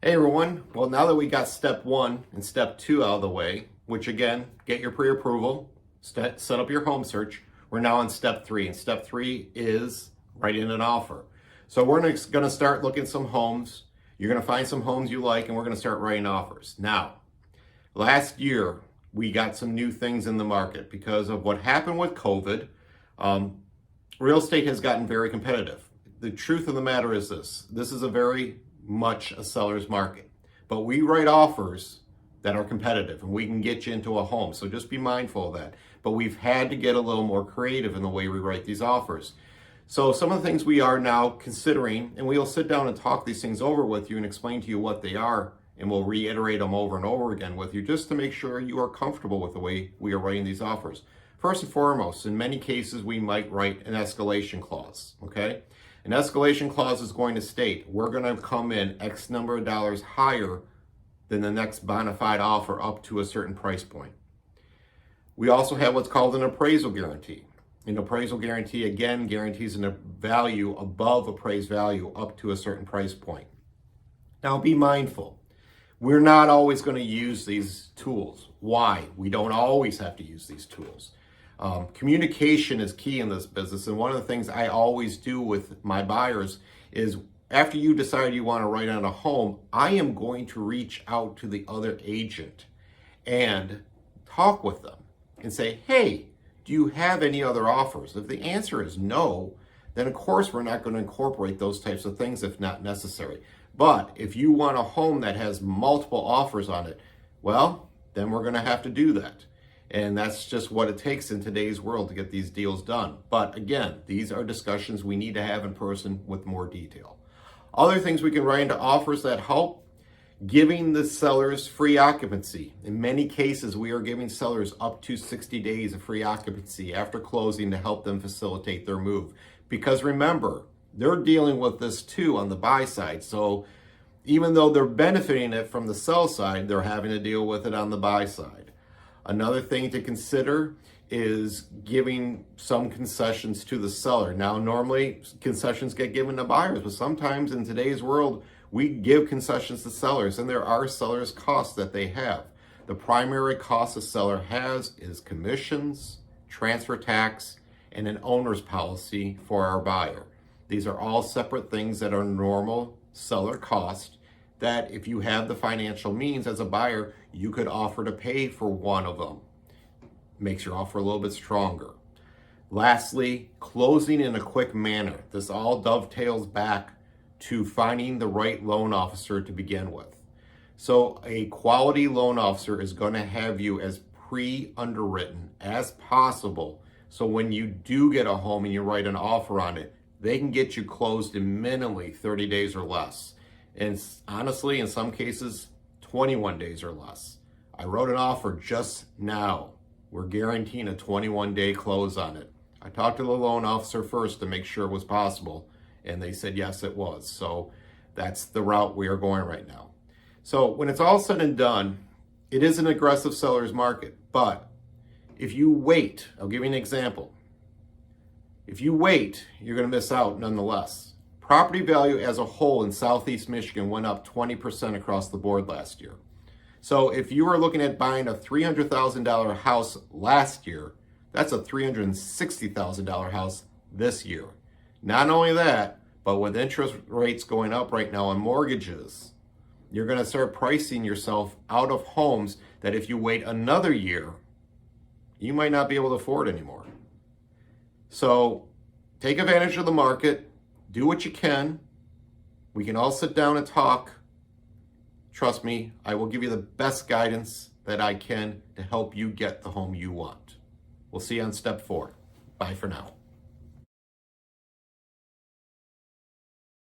Hey everyone, well now that we got step 1 and step 2 out of the way, which again, get your pre-approval, set up your home search, we're now on step 3, and step 3 is writing an offer. So we're going to start looking at some homes, you're going to find some homes you like, and we're going to start writing offers. Now, last year we got some new things in the market because of what happened with COVID. Real estate has gotten very competitive. The truth of the matter is this is a very much a seller's market, but we write offers that are competitive and we can get you into a home. So just be mindful of that. But we've had to get a little more creative in the way we write these offers. So some of the things we are now considering, and we'll sit down and talk these things over with you and explain to you what they are, and we'll reiterate them over and over again with you just to make sure you are comfortable with the way we are writing these offers. First and foremost, in many cases, we might write an escalation clause, okay? An escalation clause is going to state we're going to come in X number of dollars higher than the next bona fide offer up to a certain price point. We also have what's called an appraisal guarantee. An appraisal guarantee, again, guarantees a value above appraised value up to a certain price point. Now, be mindful. We're not always going to use these tools. Why? We don't always have to use these tools. Communication is key in this business, and one of the things I always do with my buyers is after you decide you want to write on a home, I am going to reach out to the other agent and talk with them and say, hey, do you have any other offers? If the answer is no, then of course we're not going to incorporate those types of things if not necessary. But if you want a home that has multiple offers on it, well, then we're going to have to do that. And that's just what it takes in today's world to get these deals done. But again, these are discussions we need to have in person with more detail. Other things we can write into offers that help: giving the sellers free occupancy. In many cases, we are giving sellers up to 60 days of free occupancy after closing to help them facilitate their move. Because remember, they're dealing with this too on the buy side. So even though they're benefiting it from the sell side, they're having to deal with it on the buy side. Another thing to consider is giving some concessions to the seller. Now, normally concessions get given to buyers, but sometimes in today's world, we give concessions to sellers, and there are sellers' costs that they have. The primary cost a seller has is commissions, transfer tax, and an owner's policy for our buyer. These are all separate things that are normal seller cost that if you have the financial means as a buyer, you could offer to pay for one of them. Makes your offer a little bit stronger. Lastly, closing in a quick manner. This all dovetails back to finding the right loan officer to begin with. So a quality loan officer is going to have you as pre-underwritten as possible. So when you do get a home and you write an offer on it, they can get you closed in minimally 30 days or less. And honestly, in some cases, 21 days or less. I wrote an offer just now. We're guaranteeing a 21-day close on it. I talked to the loan officer first to make sure it was possible, and they said yes, it was. So that's the route we are going right now. So when it's all said and done, it is an aggressive seller's market. But if you wait, I'll give you an example. If you wait, you're going to miss out nonetheless. Property value as a whole in Southeast Michigan went up 20% across the board last year. So if you were looking at buying a $300,000 house last year, that's a $360,000 house this year. Not only that, but with interest rates going up right now on mortgages, you're going to start pricing yourself out of homes that if you wait another year, you might not be able to afford anymore. So take advantage of the market. Do what you can. We can all sit down and talk. Trust me, I will give you the best guidance that I can to help you get the home you want. We'll see you on step 4. Bye for now.